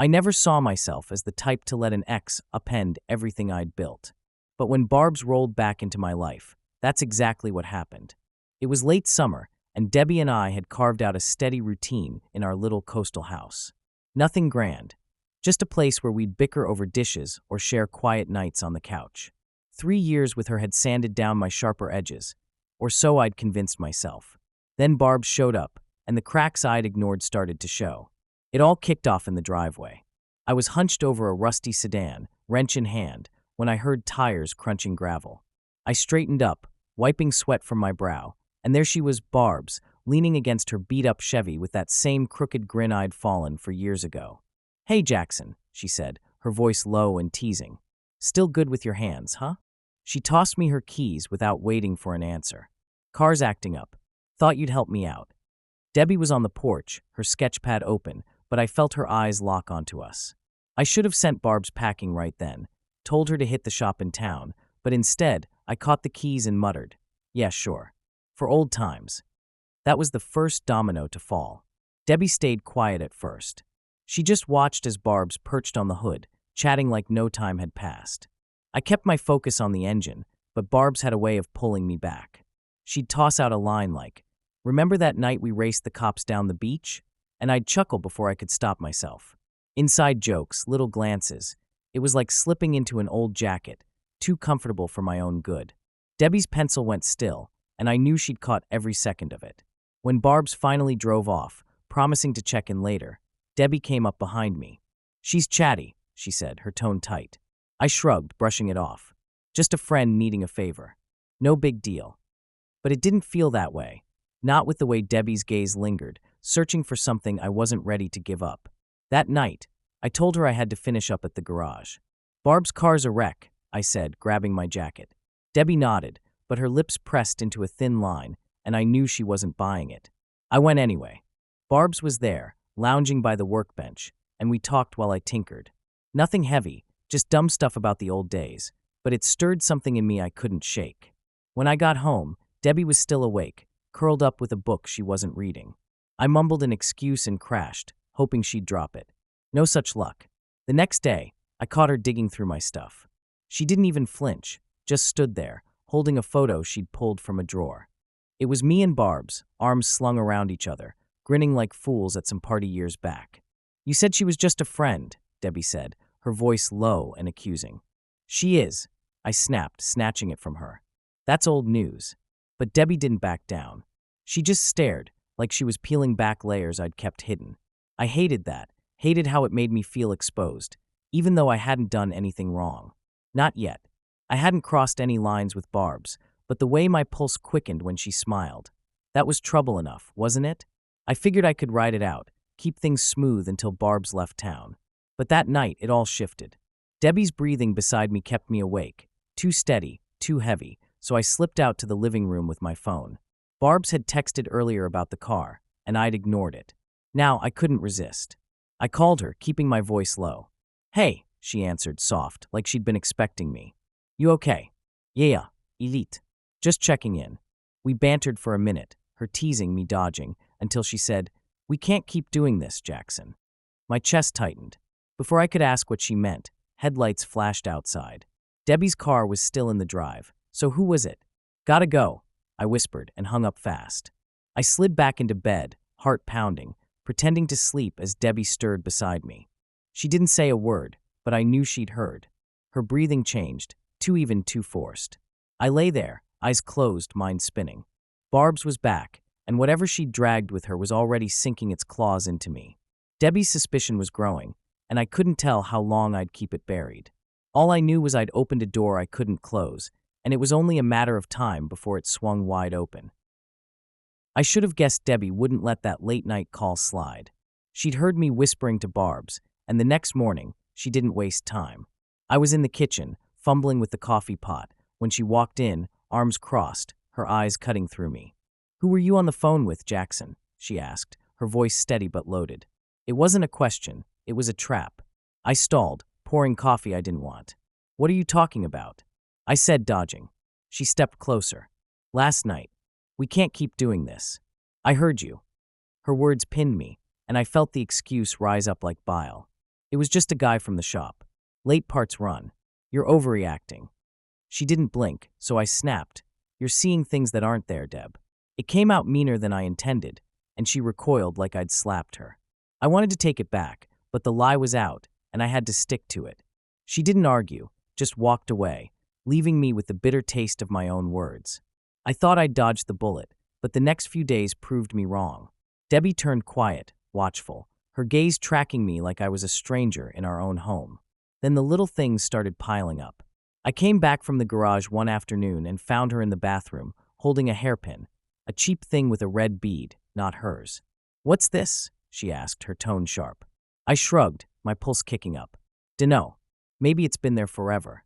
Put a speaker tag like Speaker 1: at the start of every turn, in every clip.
Speaker 1: I never saw myself as the type to let an ex upend everything I'd built. But when Barb's rolled back into my life, that's exactly what happened. It was late summer, and Debbie and I had carved out a steady routine in our little coastal house. Nothing grand, just a place where we'd bicker over dishes or share quiet nights on the couch. 3 years with her had sanded down my sharper edges, or so I'd convinced myself. Then Barb showed up, and the cracks I'd ignored started to show. It all kicked off in the driveway. I was hunched over a rusty sedan, wrench in hand, when I heard tires crunching gravel. I straightened up, wiping sweat from my brow, and there she was, Barb's, leaning against her beat-up Chevy with that same crooked grin I'd fallen for years ago. "Hey, Jackson," she said, her voice low and teasing. "Still good with your hands, huh?" She tossed me her keys without waiting for an answer. "Car's acting up. Thought you'd help me out." Debbie was on the porch, her sketchpad open, but I felt her eyes lock onto us. I should have sent Barb's packing right then, told her to hit the shop in town, but instead, I caught the keys and muttered, "Yeah, sure. For old times." That was the first domino to fall. Debbie stayed quiet at first. She just watched as Barb's perched on the hood, chatting like no time had passed. I kept my focus on the engine, but Barb's had a way of pulling me back. She'd toss out a line like, "Remember that night we raced the cops down the beach?" And I'd chuckle before I could stop myself. Inside jokes, little glances. It was like slipping into an old jacket, too comfortable for my own good. Debbie's pencil went still, and I knew she'd caught every second of it. When Barb's finally drove off, promising to check in later, Debbie came up behind me. "She's chatty," she said, her tone tight. I shrugged, brushing it off. Just a friend needing a favor. No big deal. But it didn't feel that way. Not with the way Debbie's gaze lingered, searching for something I wasn't ready to give up. That night, I told her I had to finish up at the garage. "Barb's car's a wreck," I said, grabbing my jacket. Debbie nodded, but her lips pressed into a thin line, and I knew she wasn't buying it. I went anyway. Barb's was there, lounging by the workbench, and we talked while I tinkered. Nothing heavy, just dumb stuff about the old days, but it stirred something in me I couldn't shake. When I got home, Debbie was still awake, curled up with a book she wasn't reading. I mumbled an excuse and crashed, hoping she'd drop it. No such luck. The next day, I caught her digging through my stuff. She didn't even flinch, just stood there, holding a photo she'd pulled from a drawer. It was me and Barb's, arms slung around each other, grinning like fools at some party years back. "You said she was just a friend," Debbie said, her voice low and accusing. "She is," I snapped, snatching it from her. "That's old news." But Debbie didn't back down. She just stared, like she was peeling back layers I'd kept hidden. I hated that, hated how it made me feel exposed, even though I hadn't done anything wrong. Not yet. I hadn't crossed any lines with Barb's, but the way my pulse quickened when she smiled. That was trouble enough, wasn't it? I figured I could ride it out, keep things smooth until Barb's left town. But that night, it all shifted. Debbie's breathing beside me kept me awake, too steady, too heavy, so I slipped out to the living room with my phone. Barb's had texted earlier about the car, and I'd ignored it. Now I couldn't resist. I called her, keeping my voice low. "Hey," she answered, soft, like she'd been expecting me. "You okay?" "Yeah, elite. Just checking in." We bantered for a minute, her teasing me dodging, until she said, "We can't keep doing this, Jackson." My chest tightened. Before I could ask what she meant, headlights flashed outside. Debbie's car was still in the drive, so who was it? "Gotta go," I whispered and hung up fast. I slid back into bed, heart pounding, pretending to sleep as Debbie stirred beside me. She didn't say a word, but I knew she'd heard. Her breathing changed, too forced. I lay there, eyes closed, mind spinning. Barb's was back, and whatever she'd dragged with her was already sinking its claws into me. Debbie's suspicion was growing, and I couldn't tell how long I'd keep it buried. All I knew was I'd opened a door I couldn't close, and it was only a matter of time before it swung wide open. I should have guessed Debbie wouldn't let that late-night call slide. She'd heard me whispering to Barb's, and the next morning, she didn't waste time. I was in the kitchen, fumbling with the coffee pot, when she walked in, arms crossed, her eyes cutting through me. "Who were you on the phone with, Jackson?" she asked, her voice steady but loaded. It wasn't a question, it was a trap. I stalled, pouring coffee I didn't want. "What are you talking about?" I said, dodging. She stepped closer. "Last night. We can't keep doing this." "I heard you." Her words pinned me, and I felt the excuse rise up like bile. It was just a guy from the shop. Late parts run. You're overreacting. She didn't blink, so I snapped. You're seeing things that aren't there, Deb. It came out meaner than I intended, and she recoiled like I'd slapped her. I wanted to take it back, but the lie was out, and I had to stick to it. She didn't argue, just walked away, leaving me with the bitter taste of my own words. I thought I'd dodged the bullet, but the next few days proved me wrong. Debbie turned quiet, watchful, her gaze tracking me like I was a stranger in our own home. Then the little things started piling up. I came back from the garage one afternoon and found her in the bathroom, holding a hairpin, a cheap thing with a red bead, not hers. "What's this?" she asked, her tone sharp. I shrugged, my pulse kicking up. Dunno. Maybe it's been there forever.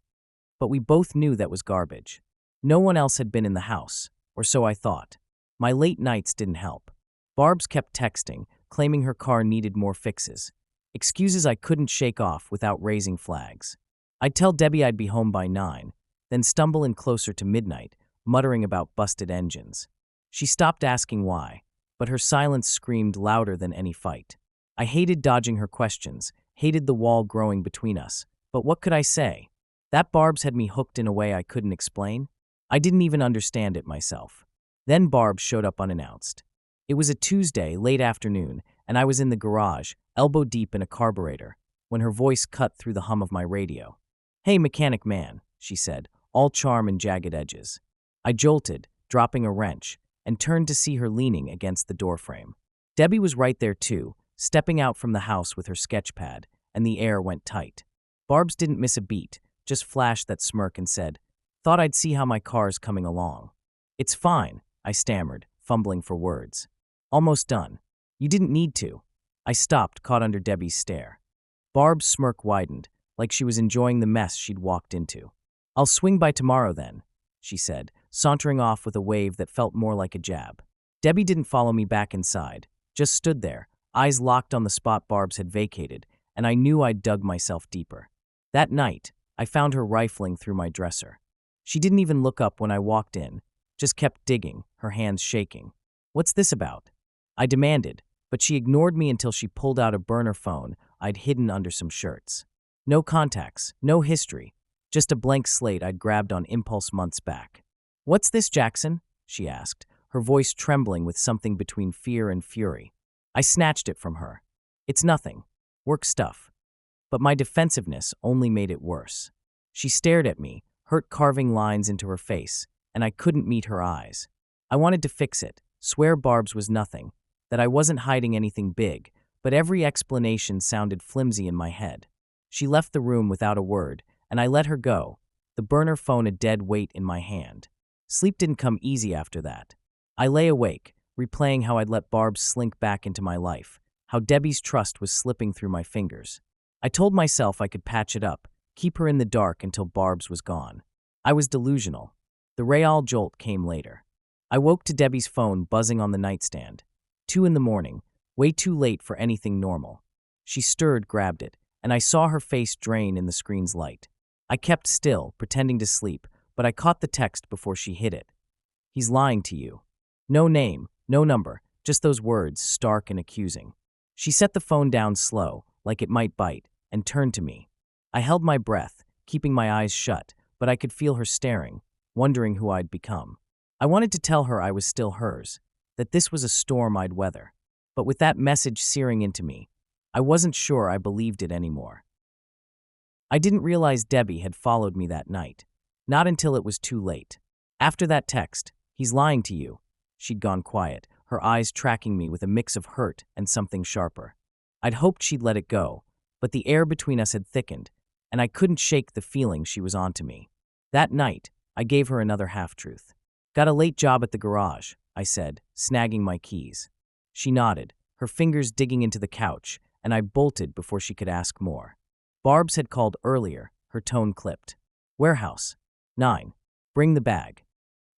Speaker 1: But we both knew that was garbage. No one else had been in the house, or so I thought. My late nights didn't help. Barb's kept texting, claiming her car needed more fixes. Excuses I couldn't shake off without raising flags. I'd tell Debbie I'd be home by 9, then stumble in closer to midnight, muttering about busted engines. She stopped asking why, but her silence screamed louder than any fight. I hated dodging her questions, hated the wall growing between us, but what could I say? That Barb's had me hooked in a way I couldn't explain. I didn't even understand it myself. Then Barb showed up unannounced. It was a Tuesday, late afternoon, and I was in the garage, elbow deep in a carburetor, when her voice cut through the hum of my radio. "Hey, mechanic man," she said, all charm and jagged edges. I jolted, dropping a wrench, and turned to see her leaning against the doorframe. Debbie was right there too, stepping out from the house with her sketch pad, and the air went tight. Barb's didn't miss a beat, just flashed that smirk and said, "Thought I'd see how my car's coming along." "It's fine," I stammered, fumbling for words. "Almost done." "You didn't need to." I stopped, caught under Debbie's stare. Barb's smirk widened, like she was enjoying the mess she'd walked into. "I'll swing by tomorrow then," she said, sauntering off with a wave that felt more like a jab. Debbie didn't follow me back inside, just stood there, eyes locked on the spot Barb's had vacated, and I knew I'd dug myself deeper. That night, I found her rifling through my dresser. She didn't even look up when I walked in, just kept digging, her hands shaking. "What's this about?" I demanded, but she ignored me until she pulled out a burner phone I'd hidden under some shirts. No contacts, no history, just a blank slate I'd grabbed on impulse months back. "What's this, Jackson?" she asked, her voice trembling with something between fear and fury. I snatched it from her. "It's nothing. Work stuff." But my defensiveness only made it worse. She stared at me, hurt carving lines into her face, and I couldn't meet her eyes. I wanted to fix it, swear Barb's was nothing, that I wasn't hiding anything big, but every explanation sounded flimsy in my head. She left the room without a word, and I let her go, the burner phone a dead weight in my hand. Sleep didn't come easy after that. I lay awake, replaying how I'd let Barb slink back into my life, how Debbie's trust was slipping through my fingers. I told myself I could patch it up, keep her in the dark until Barb's was gone. I was delusional. The real jolt came later. I woke to Debbie's phone buzzing on the nightstand. 2 in the morning, way too late for anything normal. She stirred, grabbed it, and I saw her face drain in the screen's light. I kept still, pretending to sleep, but I caught the text before she hit it. "He's lying to you." No name, no number, just those words, stark and accusing. She set the phone down slow, like it might bite, and turned to me. I held my breath, keeping my eyes shut, but I could feel her staring, wondering who I'd become. I wanted to tell her I was still hers, that this was a storm I'd weather. But with that message searing into me, I wasn't sure I believed it anymore. I didn't realize Debbie had followed me that night. Not until it was too late. After that text, "He's lying to you," she'd gone quiet, her eyes tracking me with a mix of hurt and something sharper. I'd hoped she'd let it go, but the air between us had thickened, and I couldn't shake the feeling she was onto me. That night, I gave her another half-truth. "Got a late job at the garage," I said, snagging my keys. She nodded, her fingers digging into the couch, and I bolted before she could ask more. Barb's had called earlier, her tone clipped. "Warehouse. 9. Bring the bag."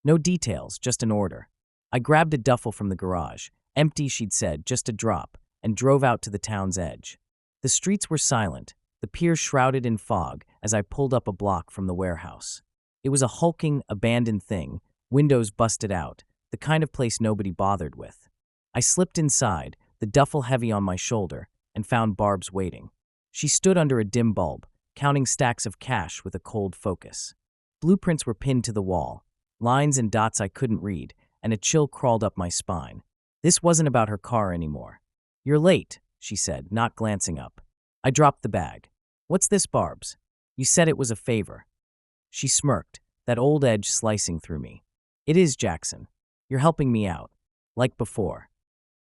Speaker 1: No details, just an order. I grabbed a duffel from the garage, empty she'd said, just a drop, and drove out to the town's edge. The streets were silent, the pier shrouded in fog as I pulled up a block from the warehouse. It was a hulking, abandoned thing, windows busted out, the kind of place nobody bothered with. I slipped inside, the duffel heavy on my shoulder, and found Barb's waiting. She stood under a dim bulb, counting stacks of cash with a cold focus. Blueprints were pinned to the wall, lines and dots I couldn't read, and a chill crawled up my spine. This wasn't about her car anymore. "You're late," she said, not glancing up. I dropped the bag. "What's this, Barbs? You said it was a favor." She smirked, that old edge slicing through me. "It is, Jackson. You're helping me out. Like before."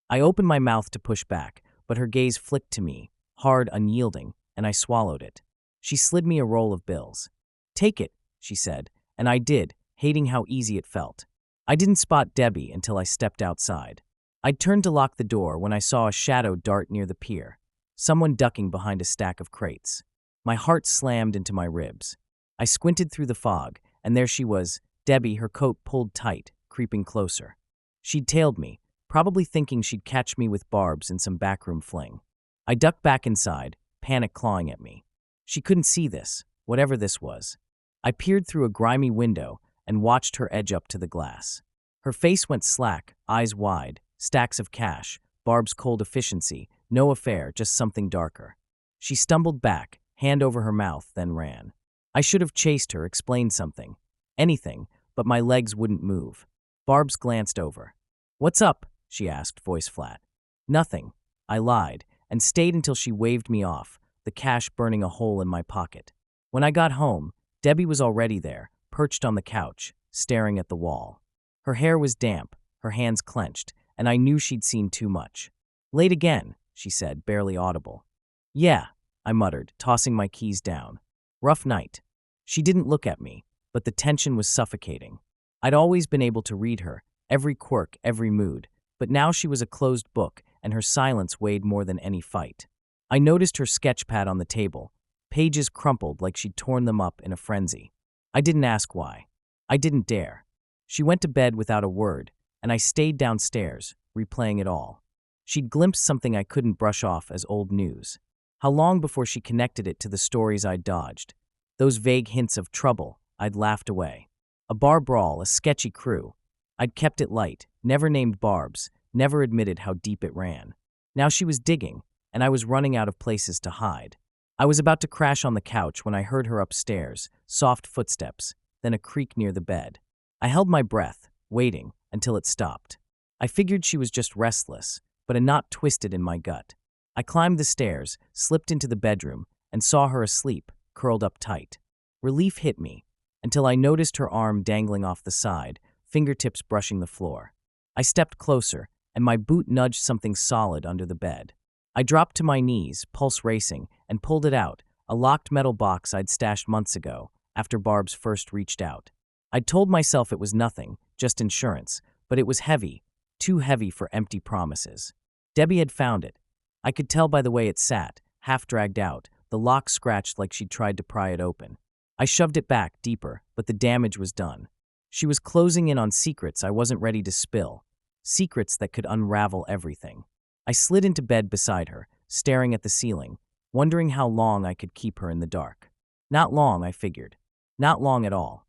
Speaker 1: I opened my mouth to push back, but her gaze flicked to me, hard, unyielding, and I swallowed it. She slid me a roll of bills. "Take it," she said, and I did, hating how easy it felt. I didn't spot Debbie until I stepped outside. I'd turned to lock the door when I saw a shadow dart near the pier, someone ducking behind a stack of crates. My heart slammed into my ribs. I squinted through the fog, and there she was, Debbie, her coat pulled tight, creeping closer. She'd tailed me, probably thinking she'd catch me with Barbs in some backroom fling. I ducked back inside, panic clawing at me. She couldn't see this, whatever this was. I peered through a grimy window and watched her edge up to the glass. Her face went slack, eyes wide, stacks of cash, Barb's cold efficiency, no affair, just something darker. She stumbled back, hand over her mouth, then ran. I should have chased her, explained something. Anything, but my legs wouldn't move. Barb's glanced over. "What's up?" she asked, voice flat. "Nothing," I lied, and stayed until she waved me off, the cash burning a hole in my pocket. When I got home, Debbie was already there, perched on the couch, staring at the wall. Her hair was damp, her hands clenched, and I knew she'd seen too much. "Late again," she said, barely audible. "Yeah," I muttered, tossing my keys down. "Rough night." She didn't look at me, but the tension was suffocating. I'd always been able to read her, every quirk, every mood, but now she was a closed book, and her silence weighed more than any fight. I noticed her sketch pad on the table, pages crumpled like she'd torn them up in a frenzy. I didn't ask why. I didn't dare. She went to bed without a word, and I stayed downstairs, replaying it all. She'd glimpsed something I couldn't brush off as old news. How long before she connected it to the stories I'd dodged? Those vague hints of trouble I'd laughed away. A bar brawl, a sketchy crew. I'd kept it light, never named Barb's, never admitted how deep it ran. Now she was digging, and I was running out of places to hide. I was about to crash on the couch when I heard her upstairs, soft footsteps, then a creak near the bed. I held my breath, waiting, until it stopped. I figured she was just restless, but a knot twisted in my gut. I climbed the stairs, slipped into the bedroom, and saw her asleep, curled up tight. Relief hit me, until I noticed her arm dangling off the side, fingertips brushing the floor. I stepped closer, and my boot nudged something solid under the bed. I dropped to my knees, pulse racing, and pulled it out, a locked metal box I'd stashed months ago, after Barb's first reached out. I'd told myself it was nothing, just insurance, but it was heavy, too heavy for empty promises. Debbie had found it. I could tell by the way it sat, half dragged out, the lock scratched like she'd tried to pry it open. I shoved it back, deeper, but the damage was done. She was closing in on secrets I wasn't ready to spill, secrets that could unravel everything. I slid into bed beside her, staring at the ceiling, wondering how long I could keep her in the dark. Not long, I figured. Not long at all.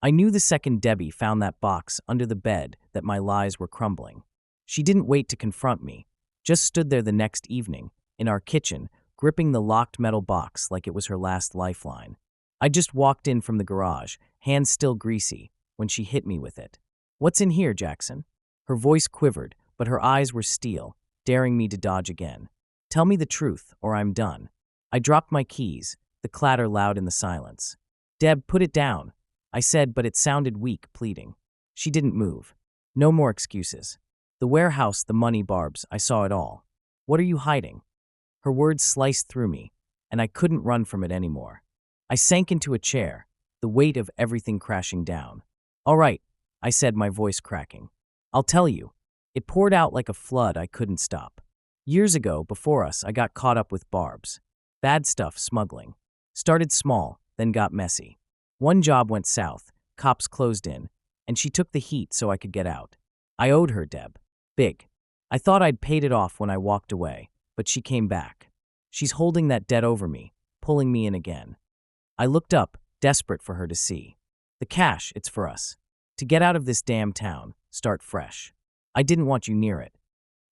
Speaker 1: I knew the second Debbie found that box under the bed that my lies were crumbling. She didn't wait to confront me, just stood there the next evening, in our kitchen, gripping the locked metal box like it was her last lifeline. I just walked in from the garage, hands still greasy, when she hit me with it. "What's in here, Jackson?" Her voice quivered, but her eyes were steel, daring me to dodge again. "Tell me the truth, or I'm done." I dropped my keys, the clatter loud in the silence. "Deb, put it down," I said, but it sounded weak, pleading. She didn't move. No more excuses. The warehouse, the money, Barb's, I saw it all. "What are you hiding?" Her words sliced through me, and I couldn't run from it anymore. I sank into a chair, the weight of everything crashing down. "All right," I said, my voice cracking. "I'll tell you." It poured out like a flood I couldn't stop. Years ago, before us, I got caught up with Barb's. Bad stuff, smuggling. Started small, then got messy. One job went south, cops closed in, and she took the heat so I could get out. I owed her, Deb. Big. I thought I'd paid it off when I walked away, but she came back. She's holding that debt over me, pulling me in again. I looked up, desperate for her to see. "The cash, it's for us. To get out of this damn town, start fresh. I didn't want you near it."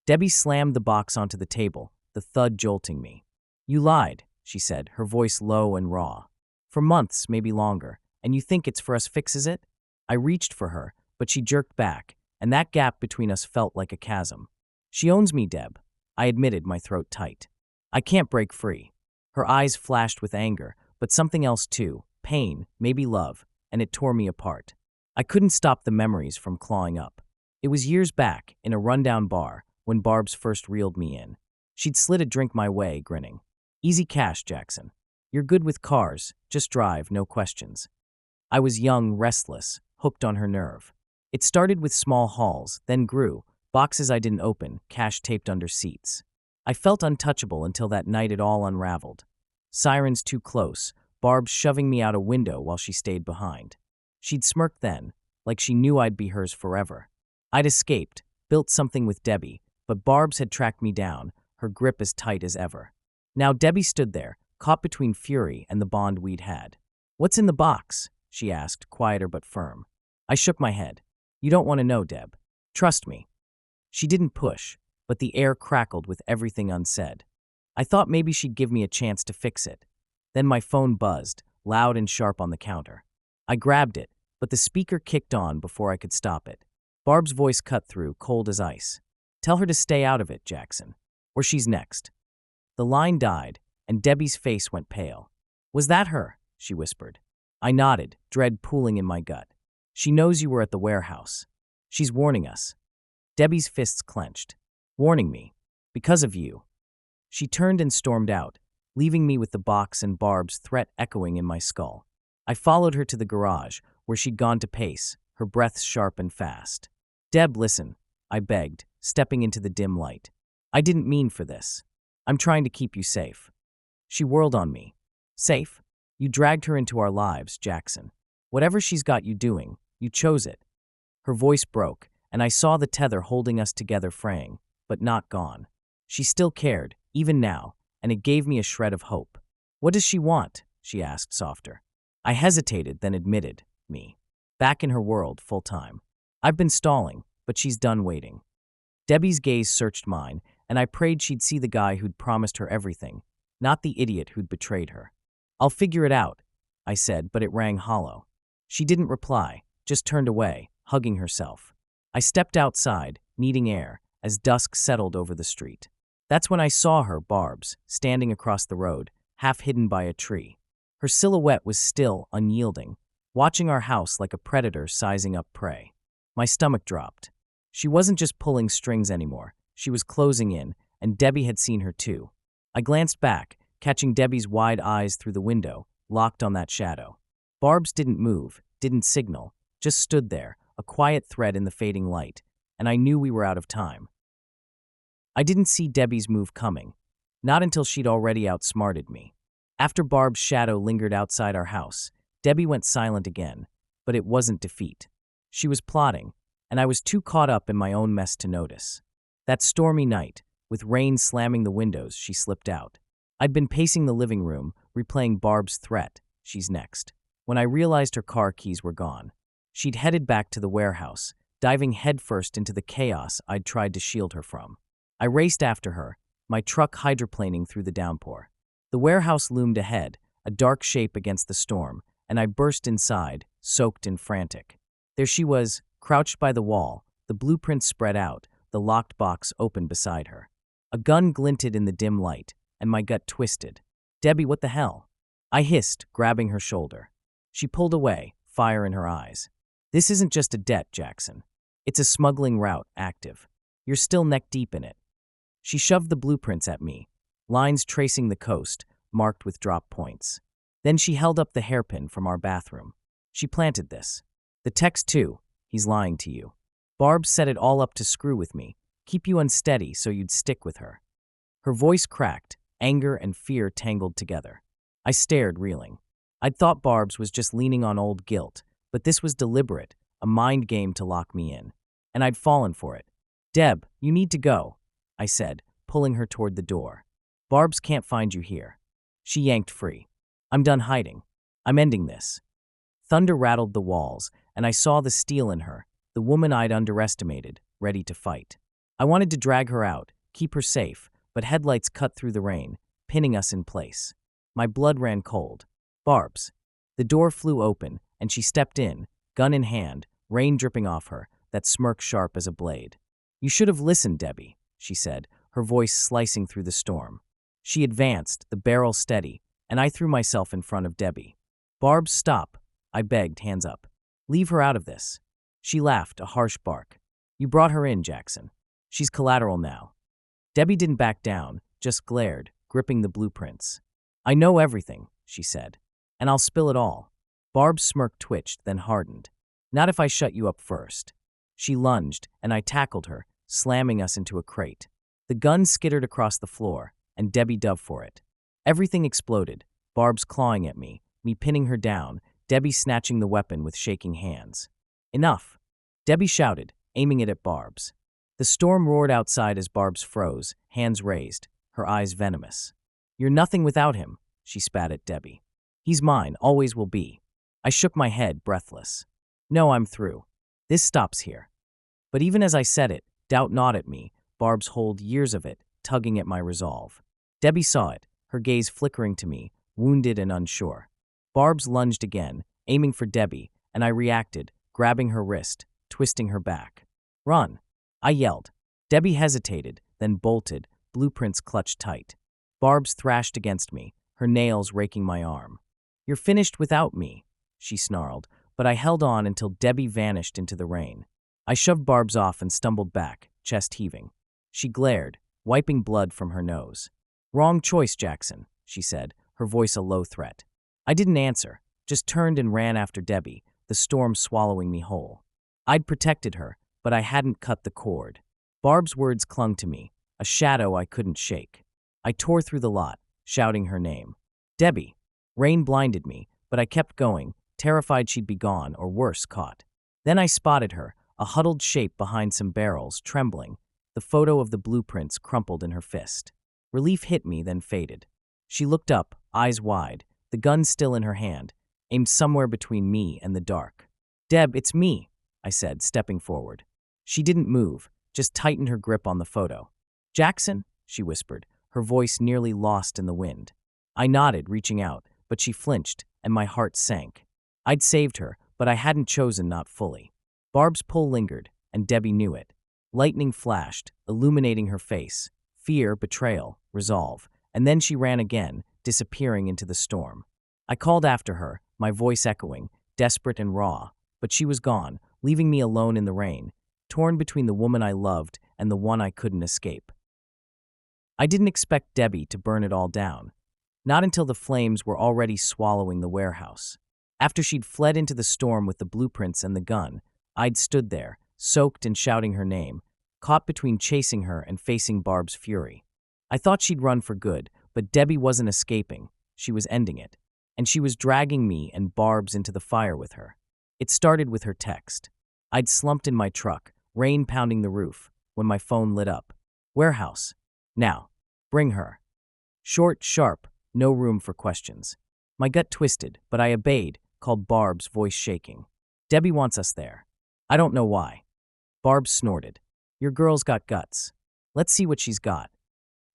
Speaker 1: Debbie slammed the box onto the table, the thud jolting me. You lied, she said, her voice low and raw. For months, maybe longer, and you think it's for us fixes it? I reached for her, but she jerked back, and that gap between us felt like a chasm. She owns me, Deb. I admitted, my throat tight. I can't break free. Her eyes flashed with anger, but something else too, pain, maybe love, and it tore me apart. I couldn't stop the memories from clawing up. It was years back, in a rundown bar, when Barb's first reeled me in. She'd slid a drink my way, grinning. Easy cash, Jackson. You're good with cars, just drive, no questions. I was young, restless, hooked on her nerve. It started with small hauls, then grew, boxes I didn't open, cash taped under seats. I felt untouchable until that night it all unraveled. Sirens too close, Barb shoving me out a window while she stayed behind. She'd smirked then, like she knew I'd be hers forever. I'd escaped, built something with Debbie, but Barb's had tracked me down, her grip as tight as ever. Now Debbie stood there, caught between fury and the bond we'd had. "What's in the box?" she asked, quieter but firm. I shook my head. "You don't want to know, Deb. Trust me." She didn't push, but the air crackled with everything unsaid. I thought maybe she'd give me a chance to fix it. Then my phone buzzed, loud and sharp on the counter. I grabbed it, but the speaker kicked on before I could stop it. Barb's voice cut through, cold as ice. "Tell her to stay out of it, Jackson, or she's next." The line died, and Debbie's face went pale. "Was that her?" she whispered. I nodded, dread pooling in my gut. "She knows you were at the warehouse. She's warning us." Debbie's fists clenched. "Warning me. Because of you." She turned and stormed out, leaving me with the box and Barb's threat echoing in my skull. I followed her to the garage, where she'd gone to pace, her breath sharp and fast. "Deb, listen," I begged, stepping into the dim light. "I didn't mean for this. I'm trying to keep you safe." She whirled on me. "Safe? You dragged her into our lives, Jackson. Whatever she's got you doing, you chose it." Her voice broke, and I saw the tether holding us together fraying, but not gone. She still cared, even now, and it gave me a shred of hope. "What does she want?" she asked, softer. I hesitated, then admitted, me. Back in her world, full time. "I've been stalling, but she's done waiting." Debbie's gaze searched mine, and I prayed she'd see the guy who'd promised her everything, not the idiot who'd betrayed her. "I'll figure it out," I said, but it rang hollow. She didn't reply, just turned away, hugging herself. I stepped outside, needing air, as dusk settled over the street. That's when I saw her, Barb's, standing across the road, half hidden by a tree. Her silhouette was still, unyielding, watching our house like a predator sizing up prey. My stomach dropped. She wasn't just pulling strings anymore. She was closing in, and Debbie had seen her too. I glanced back, catching Debbie's wide eyes through the window, locked on that shadow. Barb's didn't move, didn't signal, just stood there, a quiet thread in the fading light, and I knew we were out of time. I didn't see Debbie's move coming, not until she'd already outsmarted me. After Barb's shadow lingered outside our house, Debbie went silent again, but it wasn't defeat. She was plotting, and I was too caught up in my own mess to notice. That stormy night, with rain slamming the windows, she slipped out. I'd been pacing the living room, replaying Barb's threat, "She's next," when I realized her car keys were gone. She'd headed back to the warehouse, diving headfirst into the chaos I'd tried to shield her from. I raced after her, my truck hydroplaning through the downpour. The warehouse loomed ahead, a dark shape against the storm, and I burst inside, soaked and frantic. There she was, crouched by the wall, the blueprints spread out, the locked box open beside her. A gun glinted in the dim light, and my gut twisted. "Debbie, what the hell?" I hissed, grabbing her shoulder. She pulled away, fire in her eyes. "This isn't just a debt, Jackson. It's a smuggling route, active. You're still neck-deep in it." She shoved the blueprints at me, lines tracing the coast, marked with drop points. Then she held up the hairpin from our bathroom. She planted this. "The text too, he's lying to you. Barb set it all up to screw with me, keep you unsteady so you'd stick with her." Her voice cracked, anger and fear tangled together. I stared, reeling. I'd thought Barb's was just leaning on old guilt, but this was deliberate, a mind game to lock me in. And I'd fallen for it. "Deb, you need to go," I said, pulling her toward the door. "Barb's can't find you here." She yanked free. "I'm done hiding. I'm ending this." Thunder rattled the walls, and I saw the steel in her, the woman I'd underestimated, ready to fight. I wanted to drag her out, keep her safe, but headlights cut through the rain, pinning us in place. My blood ran cold. Barbs. The door flew open, and she stepped in, gun in hand, rain dripping off her, that smirk sharp as a blade. "You should have listened, Debbie," she said, her voice slicing through the storm. She advanced, the barrel steady, and I threw myself in front of Debbie. "Barbs, stop," I begged, hands up. "Leave her out of this." She laughed, a harsh bark. "You brought her in, Jackson. She's collateral now." Debbie didn't back down, just glared, gripping the blueprints. "I know everything," she said, "and I'll spill it all." Barb's smirk twitched, then hardened. "Not if I shut you up first." She lunged, and I tackled her, slamming us into a crate. The gun skittered across the floor, and Debbie dove for it. Everything exploded, Barb's clawing at me pinning her down, Debbie snatching the weapon with shaking hands. "Enough!" Debbie shouted, aiming it at Barb's. The storm roared outside as Barb's froze, hands raised, her eyes venomous. "You're nothing without him," she spat at Debbie. "He's mine, always will be." I shook my head, breathless. "No, I'm through. This stops here." But even as I said it, doubt gnawed at me, Barb's hold, years of it, tugging at my resolve. Debbie saw it, her gaze flickering to me, wounded and unsure. Barb's lunged again, aiming for Debbie, and I reacted, grabbing her wrist, twisting her back. "Run!" I yelled. Debbie hesitated, then bolted, blueprints clutched tight. Barb's thrashed against me, her nails raking my arm. "You're finished without me," she snarled, but I held on until Debbie vanished into the rain. I shoved Barb's off and stumbled back, chest heaving. She glared, wiping blood from her nose. "Wrong choice, Jackson," she said, her voice a low threat. I didn't answer, just turned and ran after Debbie, the storm swallowing me whole. I'd protected her, but I hadn't cut the cord. Barb's words clung to me, a shadow I couldn't shake. I tore through the lot, shouting her name. "Debbie." Rain blinded me, but I kept going, terrified she'd be gone or worse, caught. Then I spotted her, a huddled shape behind some barrels, trembling, the photo of the blueprints crumpled in her fist. Relief hit me, then faded. She looked up, eyes wide, the gun still in her hand, aimed somewhere between me and the dark. "Deb, it's me," I said, stepping forward. She didn't move, just tightened her grip on the photo. "Jackson?" she whispered, her voice nearly lost in the wind. I nodded, reaching out, but she flinched, and my heart sank. I'd saved her, but I hadn't chosen not fully. Barb's pull lingered, and Debbie knew it. Lightning flashed, illuminating her face. Fear, betrayal, resolve, and then she ran again, disappearing into the storm. I called after her, my voice echoing, desperate and raw, but she was gone, leaving me alone in the rain, torn between the woman I loved and the one I couldn't escape. I didn't expect Debbie to burn it all down, not until the flames were already swallowing the warehouse. After she'd fled into the storm with the blueprints and the gun, I'd stood there, soaked and shouting her name, caught between chasing her and facing Barb's fury. I thought she'd run for good, but Debbie wasn't escaping, she was ending it, and she was dragging me and Barb's into the fire with her. It started with her text. I'd slumped in my truck, rain pounding the roof, when my phone lit up. "Warehouse. Now. Bring her." Short, sharp, no room for questions. My gut twisted, but I obeyed, called Barb's, voice shaking. "Debbie wants us there." "I don't know why." Barb snorted. "Your girl's got guts. Let's see what she's got."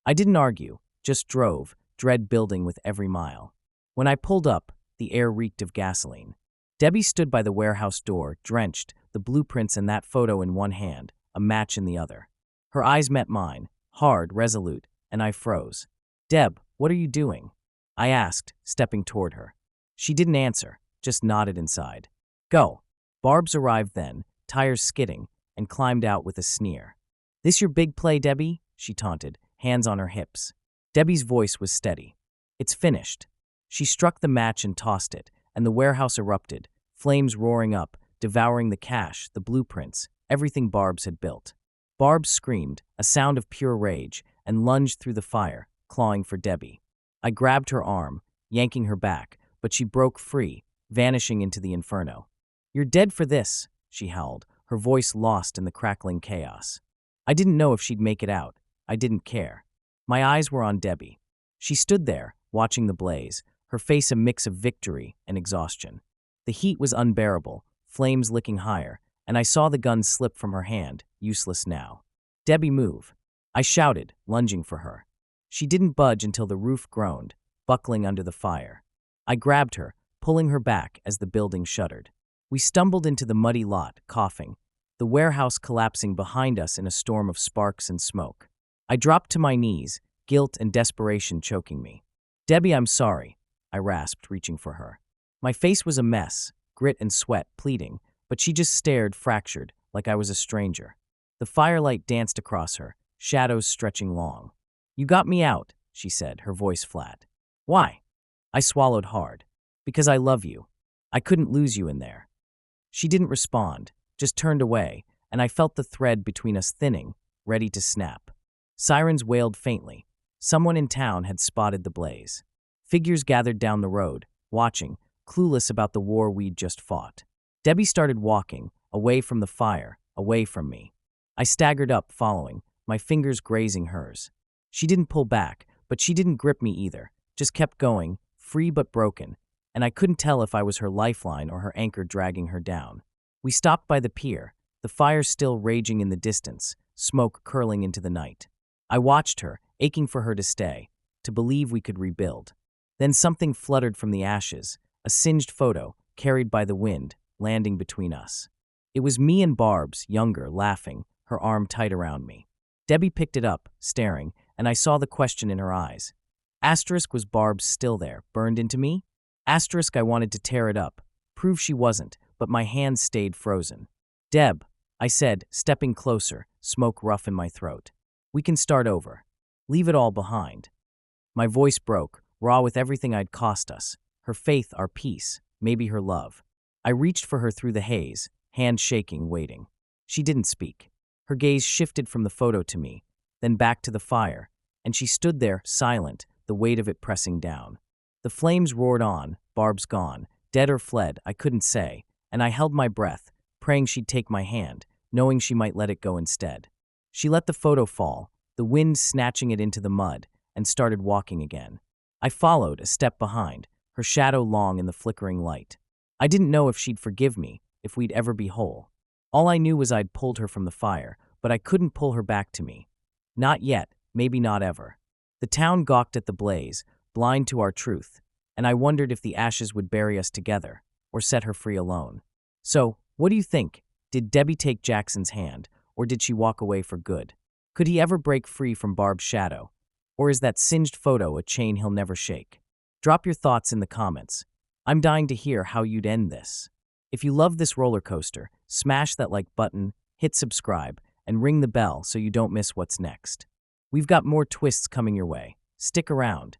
Speaker 1: I didn't argue, just drove, dread building with every mile. When I pulled up, the air reeked of gasoline. Debbie stood by the warehouse door, drenched, the blueprints and that photo in one hand, a match in the other. Her eyes met mine, hard, resolute, and I froze. "Deb, what are you doing?" I asked, stepping toward her. She didn't answer, just nodded inside. "Go." Barb's arrived then, tires skidding, and climbed out with a sneer. "This your big play, Debbie?" she taunted, hands on her hips. Debbie's voice was steady. "It's finished." She struck the match and tossed it, and the warehouse erupted, flames roaring up, devouring the cash, the blueprints, everything Barb's had built. Barb screamed, a sound of pure rage, and lunged through the fire, clawing for Debbie. I grabbed her arm, yanking her back, but she broke free, vanishing into the inferno. "You're dead for this," she howled, her voice lost in the crackling chaos. I didn't know if she'd make it out. I didn't care. My eyes were on Debbie. She stood there, watching the blaze, her face a mix of victory and exhaustion. The heat was unbearable, flames licking higher, and I saw the gun slip from her hand, useless now. "Debbie, move." I shouted, lunging for her. She didn't budge until the roof groaned, buckling under the fire. I grabbed her, pulling her back as the building shuddered. We stumbled into the muddy lot, coughing, the warehouse collapsing behind us in a storm of sparks and smoke. I dropped to my knees, guilt and desperation choking me. "Debbie, I'm sorry," I rasped, reaching for her. My face was a mess, grit and sweat pleading, but she just stared, fractured, like I was a stranger. The firelight danced across her, shadows stretching long. "You got me out," she said, her voice flat. "Why?" I swallowed hard. "Because I love you. I couldn't lose you in there." She didn't respond, just turned away, and I felt the thread between us thinning, ready to snap. Sirens wailed faintly. Someone in town had spotted the blaze. Figures gathered down the road, watching, clueless about the war we'd just fought. Debbie started walking, away from the fire, away from me. I staggered up, following, my fingers grazing hers. She didn't pull back, but she didn't grip me either, just kept going, free but broken, and I couldn't tell if I was her lifeline or her anchor dragging her down. We stopped by the pier, the fire still raging in the distance, smoke curling into the night. I watched her, aching for her to stay, to believe we could rebuild. Then something fluttered from the ashes, a singed photo, carried by the wind, landing between us. It was me and Barb's, younger, laughing, her arm tight around me. Debbie picked it up, staring, and I saw the question in her eyes. Asterisk, was Barb's still there, burned into me? Asterisk, I wanted to tear it up, prove she wasn't, but my hands stayed frozen. "Deb," I said, stepping closer, smoke rough in my throat. "We can start over. Leave it all behind." My voice broke, raw with everything I'd cost us, her faith, our peace, maybe her love. I reached for her through the haze, hand shaking, waiting. She didn't speak. Her gaze shifted from the photo to me, then back to the fire, and she stood there, silent, the weight of it pressing down. The flames roared on, Barb's gone, dead or fled, I couldn't say, and I held my breath, praying she'd take my hand, knowing she might let it go instead. She let the photo fall, the wind snatching it into the mud, and started walking again. I followed, a step behind, her shadow long in the flickering light. I didn't know if she'd forgive me, if we'd ever be whole. All I knew was I'd pulled her from the fire, but I couldn't pull her back to me. Not yet, maybe not ever. The town gawked at the blaze, blind to our truth, and I wondered if the ashes would bury us together, or set her free alone. So, what do you think? Did Debbie take Jackson's hand, or did she walk away for good? Could he ever break free from Barb's shadow? Or is that singed photo a chain he'll never shake? Drop your thoughts in the comments. I'm dying to hear how you'd end this. If you love this roller coaster, smash that like button, hit subscribe, and ring the bell so you don't miss what's next. We've got more twists coming your way. Stick around.